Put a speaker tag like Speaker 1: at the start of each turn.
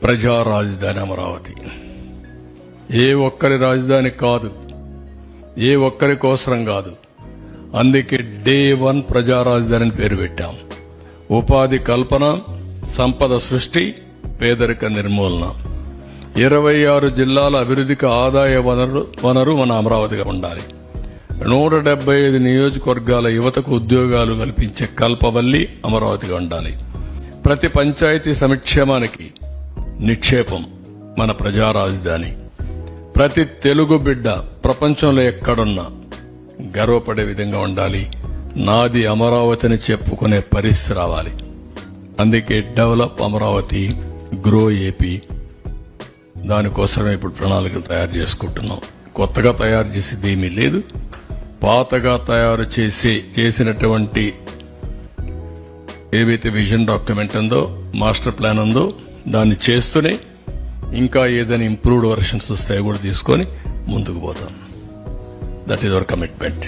Speaker 1: ప్రజా రాజధాని అమరావతి. ఏ ఒక్కరి రాజధాని కాదు, ఏ ఒక్కరి కోసరం కాదు. అందుకే డే 1 ప్రజా రాజధాని పేరు పెట్టాం. ఉపాధి కల్పన, సంపద సృష్టి, పేదరిక నిర్మూలన, 26 జిల్లాల అభివృద్ధికి ఆదాయ వనరు మన అమరావతిగా ఉండాలి. 175 నియోజకవర్గాల యువతకు ఉద్యోగాలు కల్పించే కల్పవల్లి అమరావతిగా ఉండాలి. ప్రతి పంచాయతీ సంక్షేమానికి నిక్షేపం మన ప్రజా రాజధాని. ప్రతి తెలుగు బిడ్డ ప్రపంచంలో ఎక్కడున్నా గర్వపడే విధంగా ఉండాలి. నాది అమరావతిని చెప్పుకునే పరిస్థితి రావాలి. అందుకే డెవలప్ అమరావతి, గ్రో ఏపీ, దానికోసమే ఇప్పుడు ప్రణాళికలు తయారు చేసుకుంటున్నాం. కొత్తగా తయారు చేసేది ఏమీ లేదు. పాతగా తయారు చేసినటువంటి ఏవైతే విజన్ డాక్యుమెంట్ ఉందో, మాస్టర్ ప్లాన్ ఉందో, దాన్ని చేస్తూనే ఇంకా ఏదైనా ఇంప్రూవ్డ్ వర్షన్స్ వస్తాయో కూడా తీసుకొని ముందుకు పోతాం. That is our commitment.